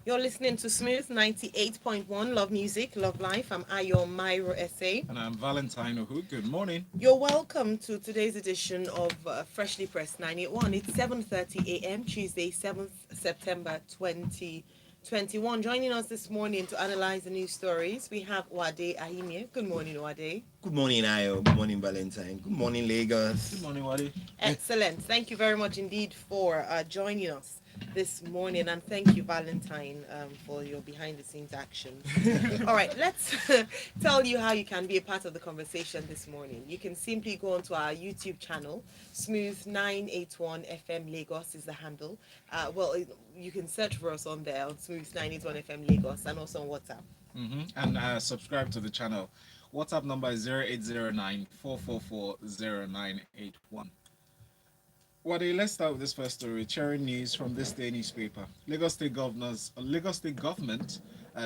You're listening to Smooth 98.1 Love Music, Love Life. I'm Ayo Myro SA. And I'm Valentine Ohu. Good morning. You're welcome to today's edition of Freshly Pressed 981. It's 7:30 a.m. Tuesday, 7th September 2021. Joining us this morning to analyze the news stories, we have Wade Ahimie. Good morning, Wade. Good morning, Ayo. Good morning, Valentine. Good morning, Good Lagos. morning, Wadi. Excellent. Thank you very much indeed for joining us this morning. And thank you, Valentine, for your behind the scenes actions. All right, let's tell you how you can be a part of the conversation this morning. You can simply go onto our YouTube channel, Smooth 981 FM Lagos is the handle. You can search for us on there on Smooth 981 FM Lagos and also on WhatsApp. And subscribe to the channel. WhatsApp number is 0809 Wadi, let's start with this first story. Sharing news from this day newspaper. Lagos State government,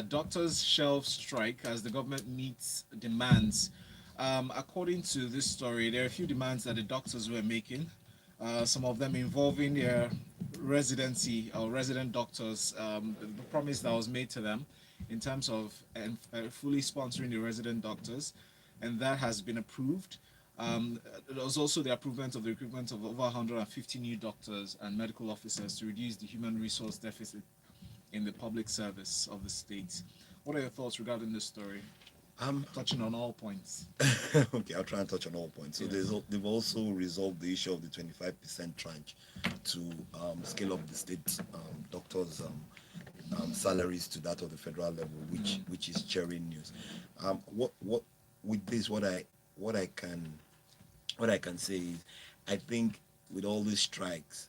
doctors shelve strike as the government meets demands. According to this story, there are a few demands that the doctors were making. Some of them involving their residency or resident doctors. The promise that was made to them in terms of fully sponsoring the resident doctors, and that has been approved. There was also the approval of the recruitment of over 150 new doctors and medical officers to reduce the human resource deficit in the public service of the state. What are your thoughts regarding this story? Touching on all points. Okay, I'll try and touch on all points. So they've also resolved the issue of the 25% tranche to scale up the state doctors' salaries to that of the federal level, which is cheering news. What with this, what I can say is, I think with all these strikes,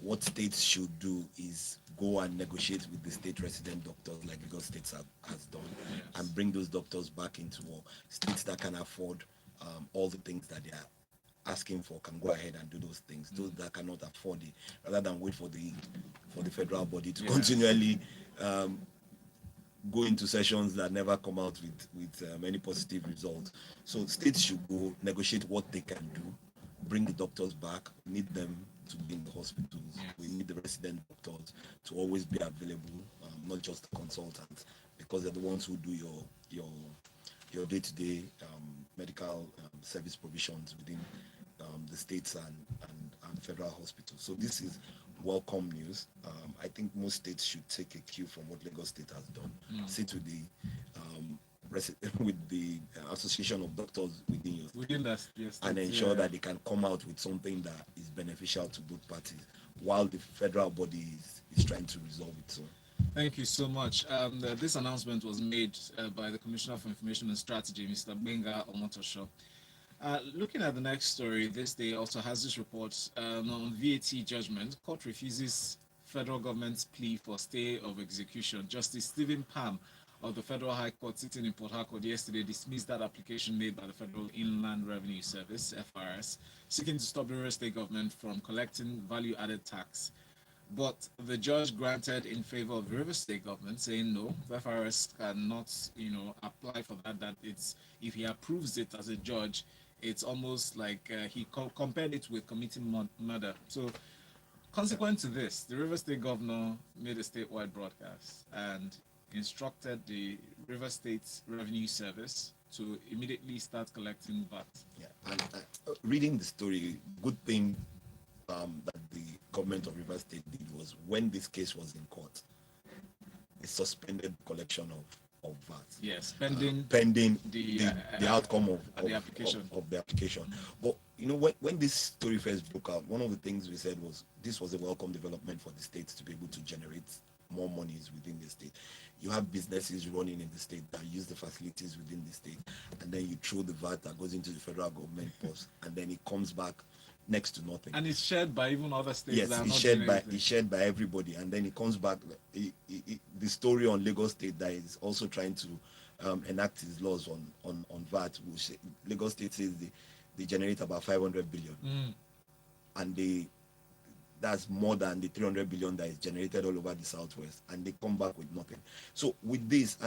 what states should do is go and negotiate with the state resident doctors, like Lagos States has done, and bring those doctors back into war. States that can afford all the things that they are asking for can go ahead and do those things. Those that cannot afford it, rather than wait for the federal body to continually go into sessions that never come out with any positive results. So states should go negotiate what they can do, bring the doctors back, need them to be in the hospitals. We need the resident doctors to always be available, not just the consultants, because they're the ones who do your day-to-day medical service provisions within the states and federal hospitals. So this is welcome news. I think most states should take a cue from what Lagos State has done. Sit with the with the association of doctors within that, yes, and ensure that they can come out with something that is beneficial to both parties, while the federal body is trying to resolve it. So Thank you so much. This announcement was made by the Commissioner for Information and Strategy, Mr. Benga Omotosho. Looking at the next story, this day also has this report on VAT judgment. Court refuses federal government's plea for stay of execution. Justice Stephen Palm of the Federal High Court sitting in Port Harcourt yesterday dismissed that application made by the Federal Inland Revenue Service, FRS, seeking to stop the River State government from collecting value-added tax. But the judge granted in favor of the River State government, saying no, the FRS cannot, apply for that. That it's if he approves it as a judge, it's almost like he compared it with committing murder. So, consequent to this, the River State governor made a statewide broadcast and instructed the River State Revenue Service to immediately start collecting VAT. yeah, and reading the story, good thing that the government of River State did was, when this case was in court, it suspended collection of VAT. Yes, pending the the outcome the application. Of the application. But when this story first broke out, one of the things we said was this was a welcome development for the states to be able to generate more monies within the state. You have businesses running in the state that use the facilities within the state, and then you throw the VAT that goes into the federal government purse, and then it comes back next to nothing. And it's shared by even other states. Yes, that are it's not shared doing by anything. it's shared by everybody, and then it comes back. The story on Lagos State that is also trying to enact its laws on VAT. Which Lagos State says they generate about 500 billion, and that's more than the 300 billion that is generated all over the southwest, and they come back with nothing. So with this,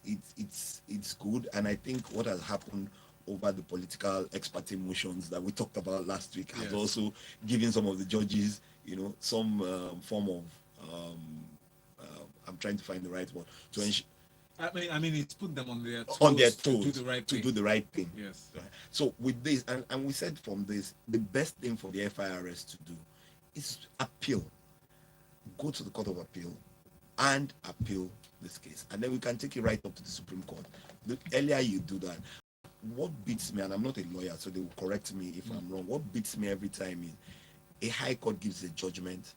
it's good, and I think what has happened over the political expert motions that we talked about last week has also given some of the judges, some form of I'm trying to find the right word to ensure I mean, it's put them on their to do toes the right to thing. do the right thing. Yes. Right. So with this, and we said from this, the best thing for the FIRS to do is appeal, go to the Court of Appeal and appeal this case, and then we can take it right up to the Supreme Court. The earlier you do that, what beats me, and I'm not a lawyer, so they will correct me if I'm wrong. What beats me every time is a high court gives a judgment,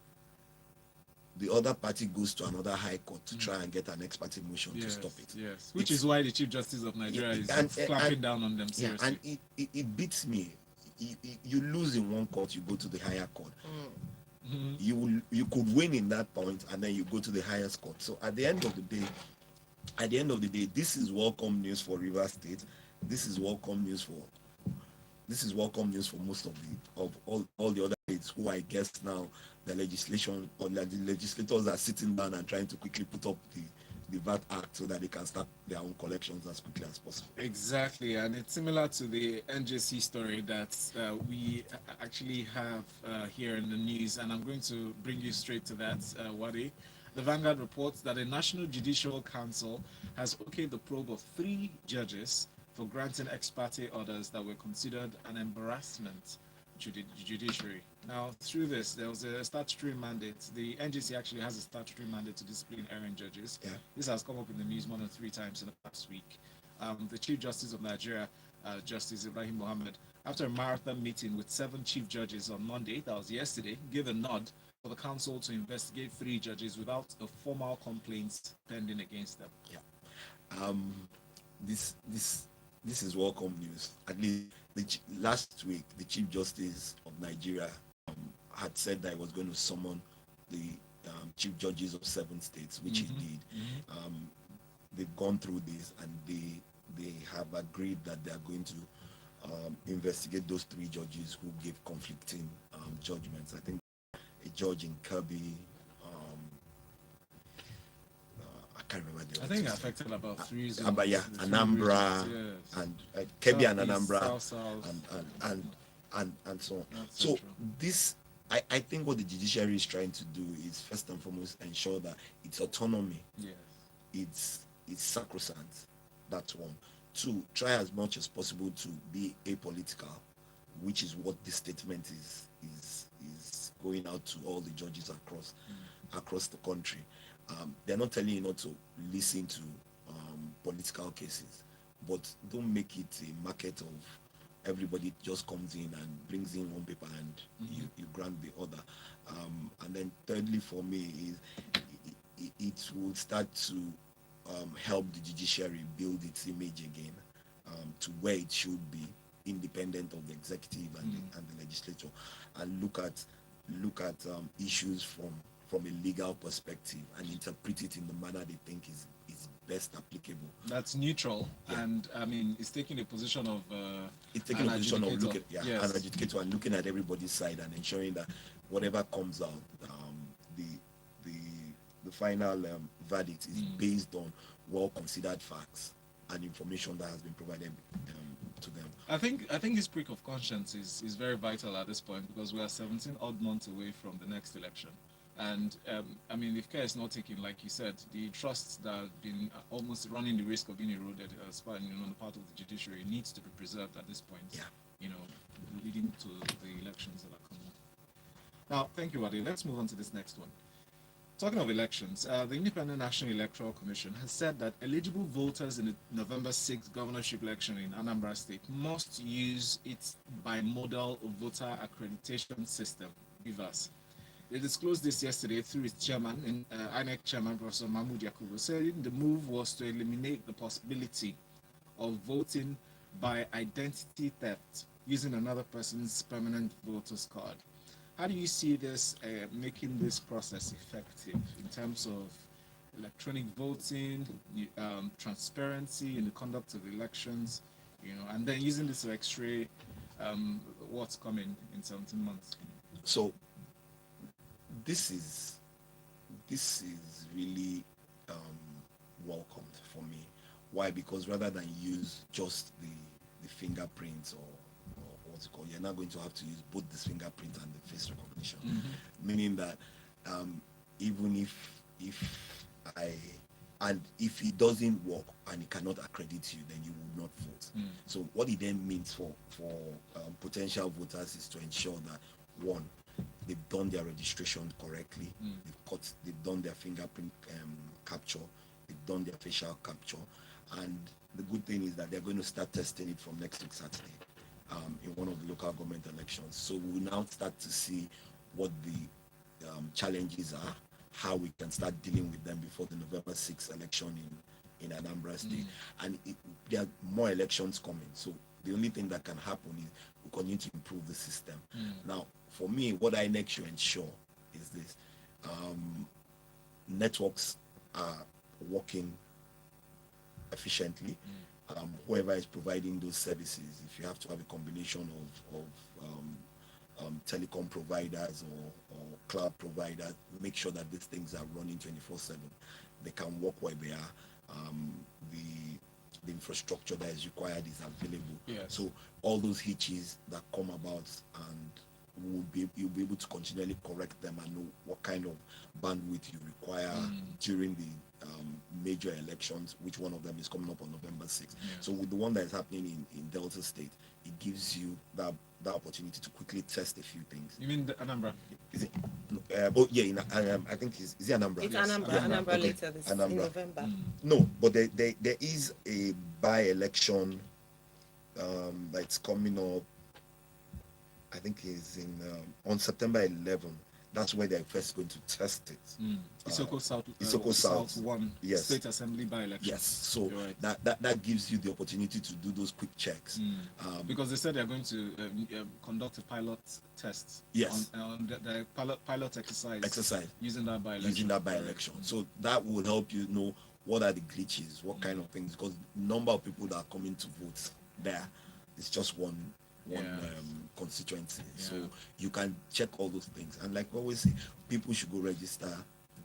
the other party goes to another high court to try and get an ex parte motion to stop it. Yes, which is why the Chief Justice of Nigeria is clamping down on them seriously. And it beats me. You lose in one court, you go to the higher court. You could win in that point, and then you go to the highest court. So at the end of the day, this is welcome news for Rivers State. This is welcome news for most of all the other states who, I guess now the legislation or the legislators are sitting down and trying to quickly put up the VAT Act so that they can start their own collections as quickly as possible. Exactly, and it's similar to the NJC story that we actually have here in the news, and I'm going to bring you straight to that, Wadi. The Vanguard reports that the National Judicial Council has okayed the probe of 3 judges for granting ex parte orders that were considered an embarrassment to the judiciary. Now, through this, there was a statutory mandate. The NJC actually has a statutory mandate to discipline errant judges. Yeah. This has come up in the news more than 3 times in the past week. The Chief Justice of Nigeria, Justice Ibrahim Mohammed, after a marathon meeting with 7 chief judges on Monday, that was yesterday, gave a nod for the council to investigate 3 judges without a formal complaint pending against them. Yeah. This is welcome news. At least last week, the Chief Justice of Nigeria had said that he was going to summon the chief judges of 7 states, which he did. They've gone through this, and they have agreed that they are going to investigate those 3 judges who gave conflicting judgments. I think a judge in Kirby, I can't remember the I other think it two. affected about 3 zones. But yeah, the 3 Anambra regions, yes. and Kebbi and Southeast, Anambra South. and so on. That's So central. this, I think what the judiciary is trying to do is first and foremost ensure that its autonomy, Yes. it's sacrosanct. That's one. 2, try as much as possible to be apolitical, which is what this statement is going out to all the judges across the country. They're not telling you not to listen to political cases, but don't make it a market of everybody just comes in and brings in one paper and you grant the other. And then thirdly, for me, is it will start to help the judiciary build its image again to where it should be, independent of the executive and the legislature, and look at issues from a legal perspective and interpret it in the manner they think is best applicable. That's neutral, and I mean, it's taking a position of It's taking a position of adjudicator. an adjudicator and looking at everybody's side and ensuring that whatever comes out, the final verdict is based on well-considered facts and information that has been provided to them. I think this prick of conscience is very vital at this point, because we are 17 odd months away from the next election. And I mean, if care is not taken, like you said, the trusts that have been almost running the risk of being eroded as far, on the part of the judiciary needs to be preserved at this point. Yeah. Leading to the elections that are coming. Now, thank you, Wadi. Let's move on to this next one. Talking of elections, the Independent National Electoral Commission has said that eligible voters in the November 6th governorship election in Anambra State must use its bimodal voter accreditation system, BVAS. They disclosed this yesterday through its chairman, INEC chairman, Professor Mahmoud Yakubu, saying the move was to eliminate the possibility of voting by identity theft using another person's permanent voter's card. How do you see this making this process effective in terms of electronic voting, transparency in the conduct of elections, and then using this to x-ray what's coming in 17 months? So this is really welcomed for me. Why? Because rather than use just the fingerprints or what's it called, you're now going to have to use both the fingerprint and the face recognition, meaning that even if I and if it doesn't work and it cannot accredit you, then you will not vote. So what it then means for potential voters is to ensure that one, they've done their registration correctly, they've done their fingerprint capture, they've done their facial capture, and the good thing is that they're going to start testing it from next week Saturday in one of the local government elections. So we will now start to see what the challenges are, how we can start dealing with them before the November 6th election in Anambra State. And there are more elections coming. So the only thing that can happen is we continue to improve the system. Now, for me, what I next should ensure is this. Networks are working efficiently. Whoever is providing those services, if you have to have a combination of telecom providers or cloud providers, make sure that these things are running 24/7. They can work where they are. The infrastructure that is required is available. Yes. So all those hitches that come about, and you'll be able to continually correct them and know what kind of bandwidth you require during the major elections, which one of them is coming up on November 6th. So with the one that is happening in Delta State, it gives you that opportunity to quickly test a few things. You mean the Anambra? Is it? I think is it Anambra? It's Yes, Anambra Okay. later this in Anambra. November. No, but there is a by-election that's coming up. I think is in on September 11th. That's where they're first going to test it. Isoko South. Isoko South. 1 Yes. State Assembly by-election. Yes, so You're right. that gives you the opportunity to do those quick checks. Because they said they're going to conduct a pilot test. Yes. On the pilot exercise. Using that by-election. So that will help you know what are the glitches, what kind of things, because number of people that are coming to vote there is just one constituency. So you can check all those things, and like we always say, people should go register,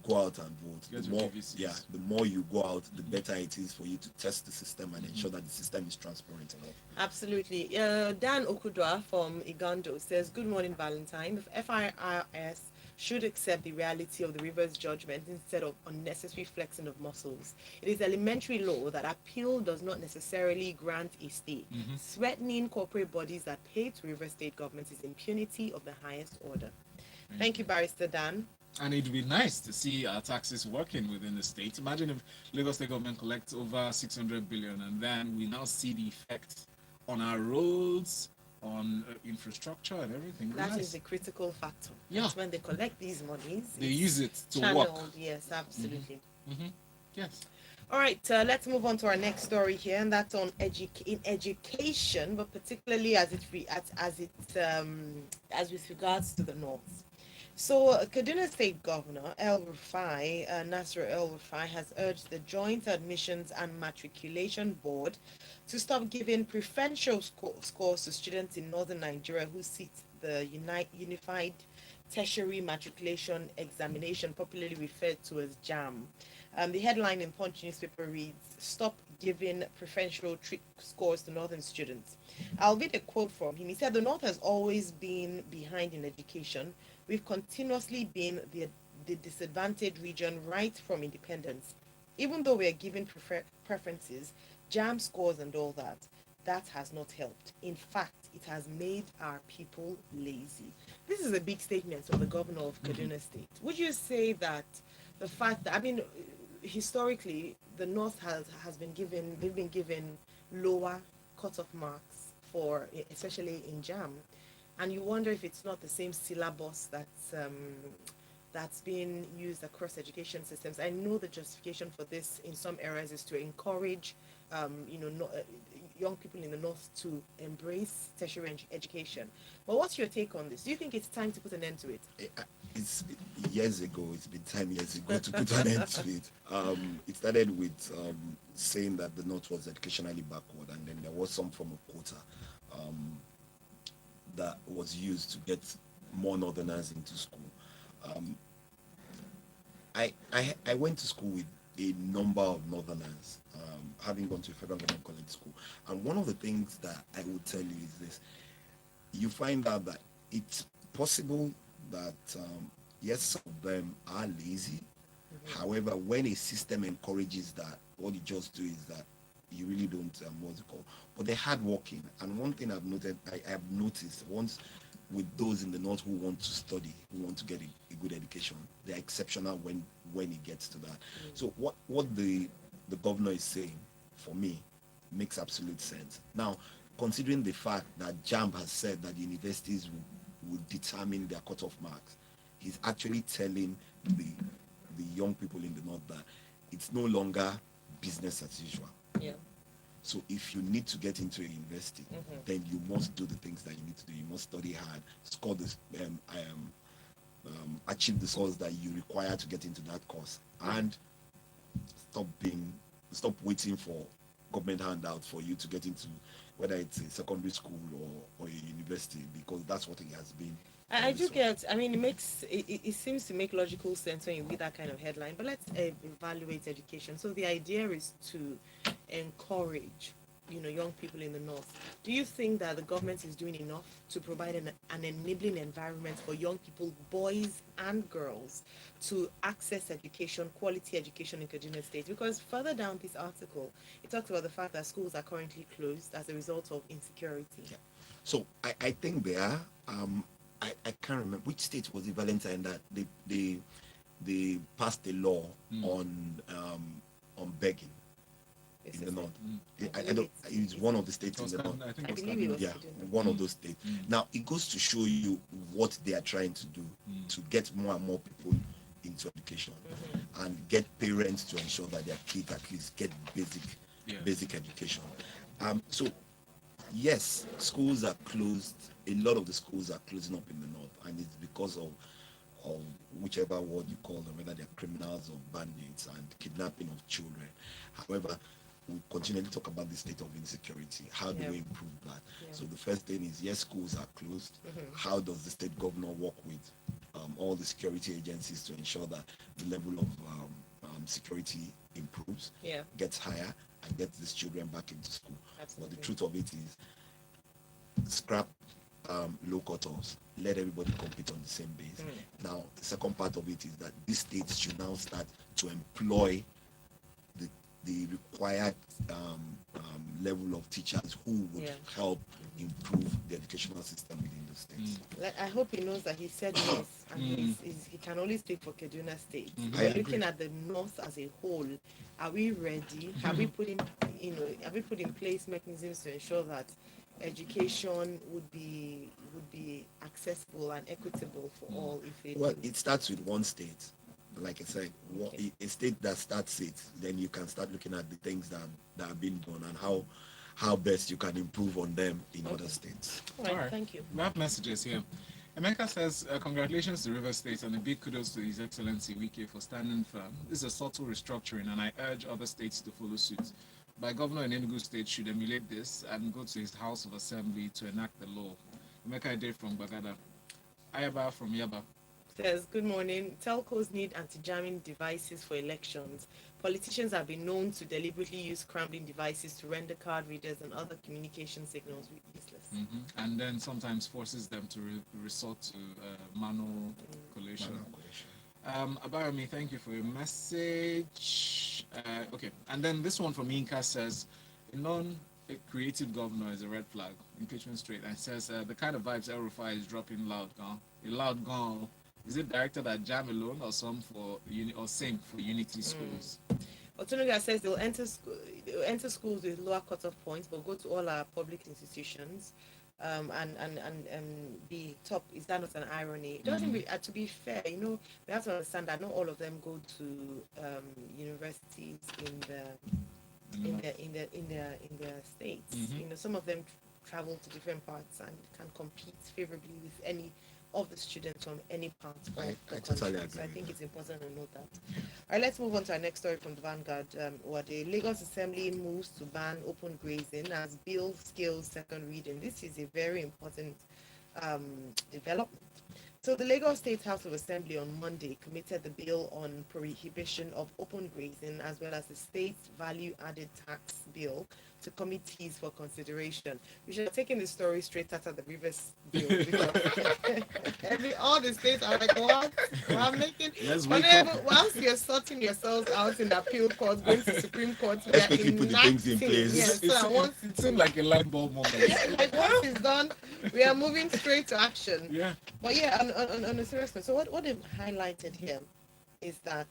go out and vote. The more you go out, the better it is for you to test the system and ensure that the system is transparent enough. Absolutely. Dan Okudwa from Igando says, "Good morning, Valentine. The FIRS should accept the reality of the Rivers judgment instead of unnecessary flexing of muscles. It is elementary law that appeal does not necessarily grant a stay. Threatening corporate bodies that pay to River State government is impunity of the highest order." Thank you, Barrister Dan. And it would be nice to see our taxes working within the state. Imagine if Lagos State government collects over 600 billion and then we now see the effect on our roads, on infrastructure and everything. That is a critical factor. Yeah. That's when they collect these monies. They use it to channeled. work. Yes, absolutely. Yes. All right, let's move on to our next story here, and that's on education, but particularly as with regards to the North. So, Kaduna State Governor Nasir El-Rufai has urged the Joint Admissions and Matriculation Board to stop giving preferential scores to students in northern Nigeria who seek the Unified Tertiary Matriculation Examination, popularly referred to as JAM. The headline in Punch newspaper reads, "Stop giving preferential scores to northern students." I'll read a quote from him. He said, "The North has always been behind in education. We've continuously been the disadvantaged region right from independence. Even though we are given preferences, JAM scores and all that, that has not helped. In fact, it has made our people lazy." This is a big statement from the governor of Kaduna State. Would you say that the fact that, historically, the North they've been given lower cutoff marks for, especially in JAM, and you wonder if it's not the same syllabus that's being used across education systems. I know the justification for this in some areas is to encourage, young people in the North to embrace tertiary education. But what's your take on this? Do you think it's time to put an end to it? It's been years ago to put an end to it. It started with saying that the North was educationally backward, and then there was some form of quota that was used to get more Northerners into school. I went to school with a number of Northerners, having gone to a federal government college school. And one of the things that I would tell you is this. You find out that it's possible that, yes, some of them are lazy, However, when a system encourages that, what you just do is that you really don't what's it called? But they're hardworking. And one thing I've noted, I have noticed once with those in the north who want to study, who want to get a good education, they're exceptional when it gets to that. So what the governor is saying, for me, makes absolute sense. Now, considering the fact that JAMB has said that universities will determine their cutoff marks, he's actually telling the young people in the north that it's no longer business as usual. Yeah. So if you need to get into a university, then you must do the things that you need to do. You must study hard, score this, achieve the scores that you require to get into that course, and stop waiting for government handouts for you to get into, whether it's a secondary school or a university, because that's what it has been. I do get. I mean, it seems to make logical sense when you read that kind of headline. But let's evaluate education. So the idea is to encourage, young people in the north. Do you think that the government is doing enough to provide an enabling environment for young people, boys and girls, to access education, quality education in Kaduna State? Because further down this article, it talks about the fact that schools are currently closed as a result of insecurity. Yeah. So I think there. I can't remember which state was it, Valentine, that they passed a law on begging in the north. I don't. It's one of the states in the north. I believe it was. Yeah, one of those states. Now it goes to show you what they are trying to do to get more and more people into education and get parents to ensure that their kids at least get basic education. So yes, schools are closed. A lot of the schools are closing up in the north, and it's because of whichever word you call them, whether they're criminals or bandits and kidnapping of children. However, we continually talk about the state of insecurity. How do we improve that? So the first thing is, yes, schools are closed. How does the state governor work with all the security agencies to ensure that the level of security improves, gets higher, and gets these children back into school? But the truth of it is, scrap low cutoffs, let everybody compete on the same base. Now, the second part of it is that these states should now start to employ the required level of teachers who would help improve the educational system within the states. I hope he knows that he said yes, and he can only speak for Kaduna State. Looking at the north as a whole, are we ready? Have we put in place mechanisms to ensure that education would be accessible and equitable for all? It starts with one state. Like I said, a state that starts it, then you can start looking at the things that have been done and how best you can improve on them in other states. All right, thank you. We have messages here. Emeka says, congratulations to River State and a big kudos to His Excellency Wike for standing firm. This is a subtle restructuring, and I urge other states to follow suit. My governor in Enugu State should emulate this and go to his House of Assembly to enact the law. Emeka Ide from Bagada. Ayaba from Yaba says, good morning. Telcos need anti-jamming devices for elections. Politicians have been known to deliberately use scrambling devices to render card readers and other communication signals useless. And then sometimes forces them to resort to manual collation. Abayomi, thank you for your message. Okay, and then this one from Inka says, a creative governor is a red flag. Impeachment straight. And says, the kind of vibes El Rufai is dropping loud gone. A loud gone. Is it directed at JAM alone or same for Unity schools? Otunuga says they'll enter schools with lower cutoff points, but go to all our public institutions and be top. Is that not an irony? It doesn't to be fair, we have to understand that not all of them go to universities in their states. Some of them travel to different parts and can compete favorably with any of the students from any part of the country. Totally agree. So I think it's important to note that. All right, let's move on to our next story from the Vanguard. The Lagos Assembly moves to ban open grazing as bill scales second reading. This is a very important development. So the Lagos State House of Assembly on Monday committed the bill on prohibition of open grazing as well as the state's value-added tax bill to committees for consideration. We should have taken the story straight out of the Rivers bill because all the states are like, what? We're making. Let's But wake up. whilst you're sorting yourselves out in the appeal court, going to Supreme Court, we Let's are quickly put the things in enacting. place. Yes, so that once It seemed like a light bulb moment. like once it's done, we are moving straight to action. Yeah. But yeah, on a serious note, so what they've highlighted here is that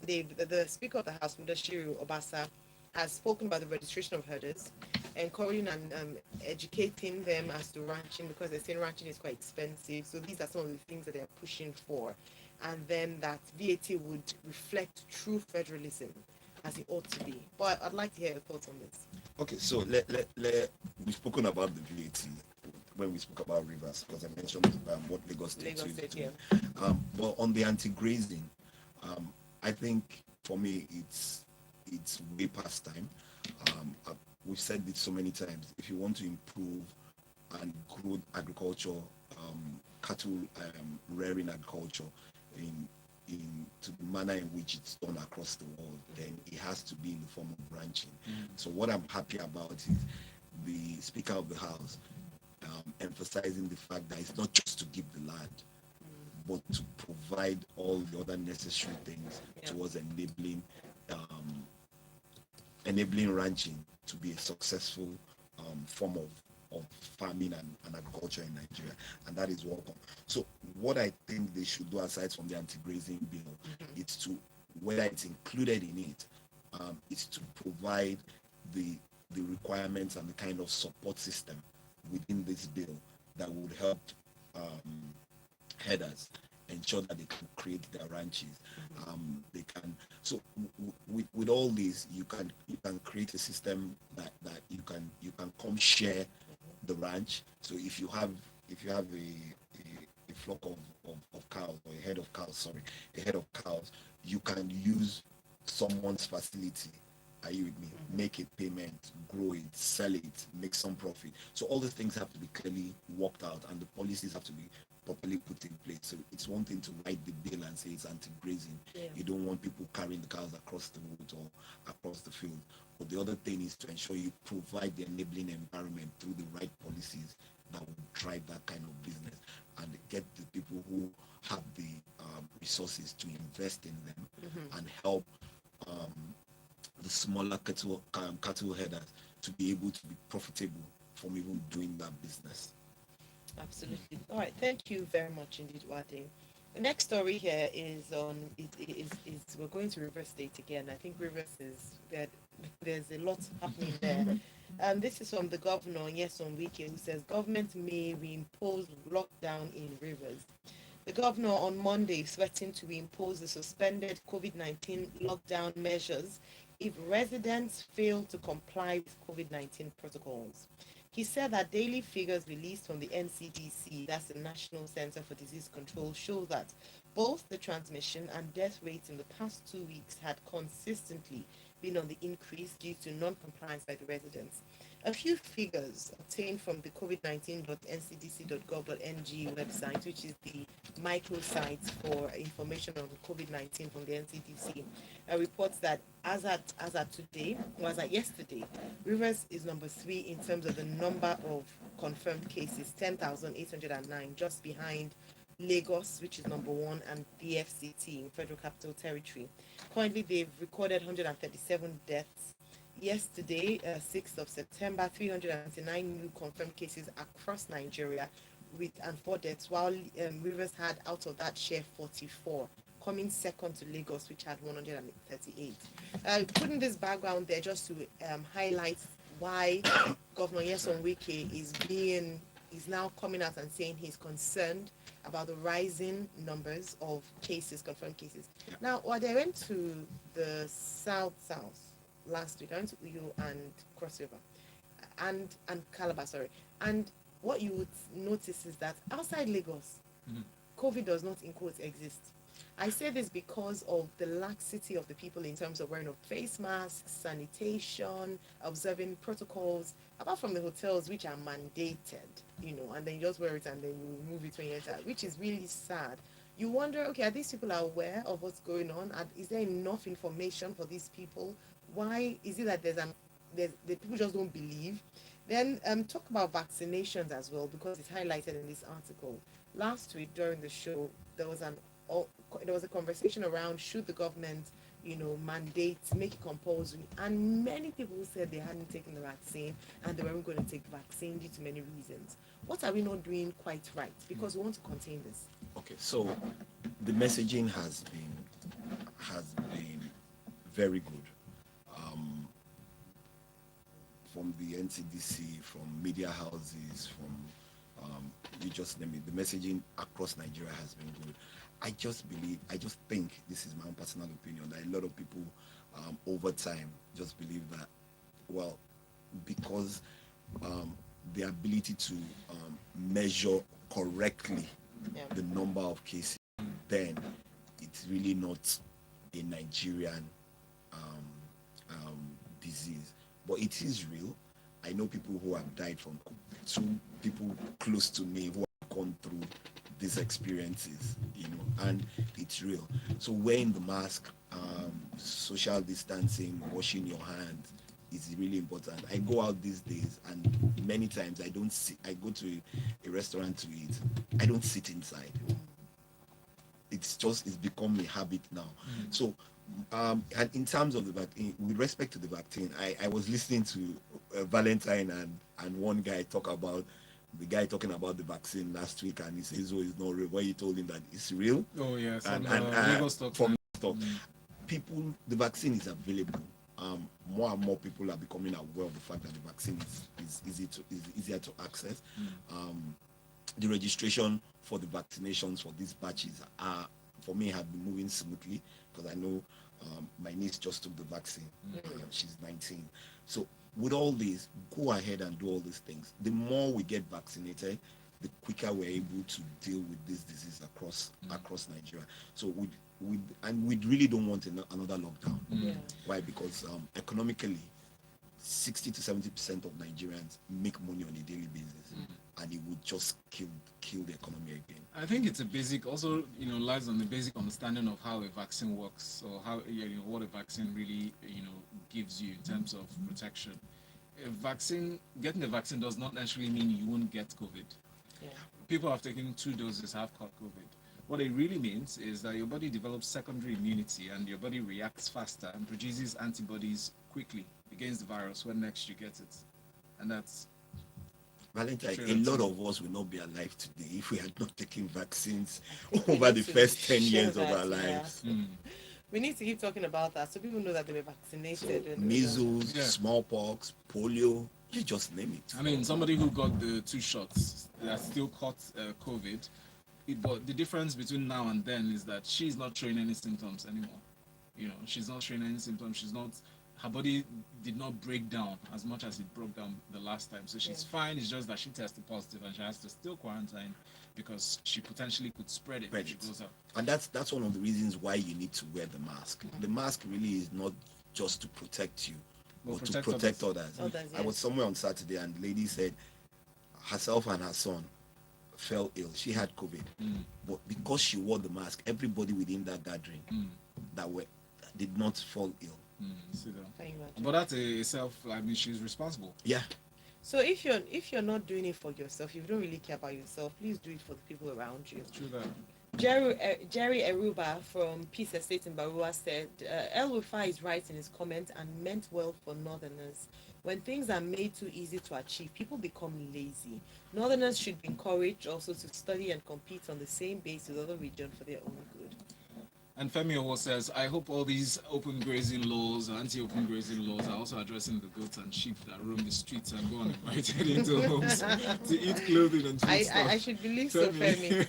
the Speaker of the House, Mudashiru Obasa, has spoken about the registration of herders, encouraging and educating them as to ranching because they're saying ranching is quite expensive. So these are some of the things that they're pushing for. And then that VAT would reflect true federalism as it ought to be. But I'd like to hear your thoughts on this. Okay, so we've spoken about the VAT when we spoke about rivers, because I mentioned what Lagos State Lagos is State, doing. yeah. But on the anti-grazing, I think for me it's way past time. We've said it so many times. If you want to improve and grow agriculture, cattle rearing agriculture in to the manner in which it's done across the world, then it has to be in the form of ranching. So what I'm happy about is the Speaker of the House emphasizing the fact that it's not just to give the land, but to provide all the other necessary things towards enabling ranching to be a successful form of farming and agriculture in Nigeria, and that is welcome. So what I think they should do, aside from the anti-grazing bill, is to, whether it's included in it, is to provide the requirements and the kind of support system within this bill that would help headers ensure that they can create their ranches. They can, so with all this, you can create a system that you can come share the ranch. So if you have a flock of cows, or a head of cows, you can use someone's facility. Are you with me? Make a payment, grow it, sell it, make some profit. So all these things have to be clearly worked out, and the policies have to be properly put in place. So it's one thing to write the bill and say it's anti-grazing. You don't want people carrying the cows across the road or across the field. But the other thing is to ensure you provide the enabling environment through the right policies that will drive that kind of business, and get the people who have the resources to invest in them and help the smaller cattle headers to be able to be profitable from even doing that business. Absolutely. All right. Thank you very much indeed, Wade. The next story here is on is we're going to Rivers State again. I think Rivers is that there's a lot happening there. This is from the governor, Nyesom Wike, who says government may reimpose lockdown in Rivers. The governor on Monday is threatened to reimpose the suspended COVID-19 lockdown measures if residents fail to comply with COVID-19 protocols. He said that daily figures released from the NCDC, that's the National Center for Disease Control, show that both the transmission and death rates in the past 2 weeks had consistently been on the increase due to non-compliance by the residents. A few figures obtained from the covid19.ncdc.gov.ng website, which is the microsite for information on COVID-19 from the NCDC, reports that as at today, or as at yesterday, Rivers is number 3 in terms of the number of confirmed cases, 10,809, just behind Lagos, which is number 1, and the FCT, Federal Capital Territory. Currently, they've recorded 137 deaths. Yesterday, 6th of September, 399 new confirmed cases across Nigeria, and 4 deaths, while Rivers had out of that share 44, coming second to Lagos, which had 138. Putting this background there just to highlight why Governor Nyesom Wike is now coming out and saying he's concerned about the rising numbers of cases, confirmed cases. Now, when I went to the south last week, I went to Uyo and Cross River and Calabar, sorry. And what you would notice is that outside Lagos, COVID does not, in quotes, exist. I say this because of the laxity of the people in terms of wearing of face masks, sanitation, observing protocols, apart from the hotels which are mandated, and then you just wear it and then you remove it when you enter, which is really sad. You wonder, okay, are these people aware of what's going on? Is there enough information for these people? Why is it that there's an the people just don't believe. Then talk about vaccinations as well, because it's highlighted in this article. Last week during the show, there was there was a conversation around, should the government, mandate, make it compulsory, and many people said they hadn't taken the vaccine and they weren't going to take the vaccine due to many reasons. What are we not doing quite right? Because we want to contain this. Okay, so the messaging has been very good. From the NCDC, from media houses, from you just name it, the messaging across Nigeria has been good. I just think, this is my own personal opinion, that a lot of people over time just believe that, well, because the ability to measure correctly the number of cases, then it's really not a Nigerian disease. But it is real. I know people who have died from COVID. 2 people close to me who have gone through these experiences, and it's real. So wearing the mask, social distancing, washing your hands is really important. I go out these days, and many times I go to a restaurant to eat. I don't sit inside. It's become a habit now. So and in terms of the vaccine, with respect to the vaccine, I was listening to Valentine and one guy talking about the vaccine last week, and he says, "Oh, it's not real." When you told him that it's real, oh yes, and from stock, people, the vaccine is available. More and more people are becoming aware of the fact that the vaccine is easier to access. The registration for the vaccinations for these batches are, for me, have been moving smoothly, because I know my niece just took the vaccine. She's 19. So with all this, go ahead and do all these things. The more we get vaccinated, the quicker we're able to deal with this disease across Nigeria. So we really don't want another lockdown. Why? Because economically, 60 to 70% of Nigerians make money on a daily basis, and it would just kill the economy again. I think it's a basic, also, lies on the basic understanding of how a vaccine works, or how, what a vaccine really, gives you in terms of protection. Getting a vaccine does not necessarily mean you won't get COVID. Yeah. People have taken 2 doses have caught COVID. What it really means is that your body develops secondary immunity, and your body reacts faster and produces antibodies quickly against the virus when next you get it. And that's Valentine, Sure, a lot true. of us will not be alive today if we had not taken vaccines over the first 10 years of our lives. We need to keep talking about that so people know that they were vaccinated. So, measles, Yeah. smallpox, polio, you just name it. I mean, somebody who got the 2 shots that still caught COVID, but the difference between now and then is that she's not showing any symptoms anymore. She's not showing any symptoms. Her body did not break down as much as it broke down the last time. So she's fine. It's just that she tested positive and she has to still quarantine because she potentially could spread it if she goes out. And that's one of the reasons why you need to wear the mask. The mask really is not just to protect you, but to protect others. I was somewhere on Saturday, and the lady said herself and her son fell ill. She had COVID, but because she wore the mask, everybody within that gathering did not fall ill. See that? But that's she's responsible. Yeah. So if you're not doing it for yourself, if you don't really care about yourself, please do it for the people around you. True that. Jerry Eruba from Peace Estate in Barua said, El Rufai is right in his comment and meant well for Northerners. When things are made too easy to achieve, people become lazy. Northerners should be encouraged also to study and compete on the same base with other regions for their own good. And Femi Owo says, I hope all these open grazing laws, anti-open grazing laws, are also addressing the goats and sheep that roam the streets and go uninvited into homes to eat clothing and food stuff. I should believe so, Femi.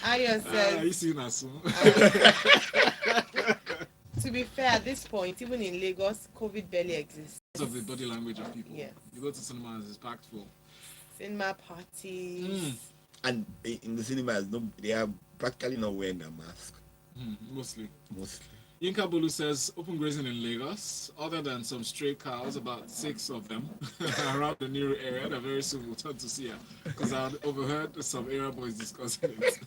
Ayo says, you seen us? To be fair, at this point, even in Lagos, COVID barely exists. Because of the body language of people. Yes. You go to cinemas, it's packed full. Cinema parties. And in the cinemas, they are practically not wearing a mask. Mostly. Yinka Bolu says, open grazing in Lagos, other than some stray cows, about 6 of them, around the Nero area, that very soon we'll turn to see her. Because I had overheard some area boys discussing it.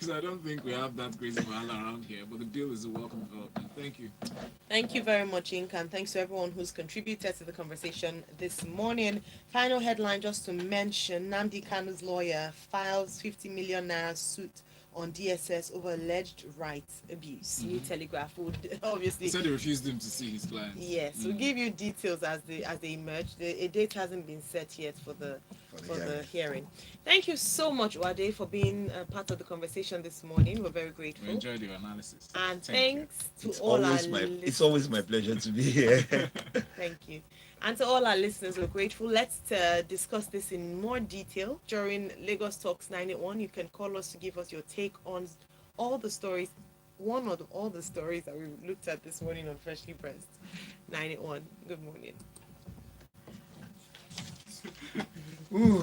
So I don't think we have that grazing around here, but the bill is a welcome development. Thank you. Thank you very much, Inka, and thanks to everyone who's contributed to the conversation this morning. Final headline just to mention, Nnamdi Kanu's lawyer files 50 million naira suit on DSS over alleged rights abuse. New Telegraph would He obviously... said he refused him to see his clients. Yes, we'll give you details as they emerge. A date hasn't been set yet for the hearing. Thank you so much, Wade, for being part of the conversation this morning. We're very grateful. We enjoyed your analysis. And Thank thanks to all our It's always my pleasure to be here. Thank you. And to all our listeners, we're grateful. Let's discuss this in more detail during Lagos Talks 981. You can call us to give us your take on all the stories, all the stories that we looked at this morning on Freshly Pressed 981. Good morning. Ooh.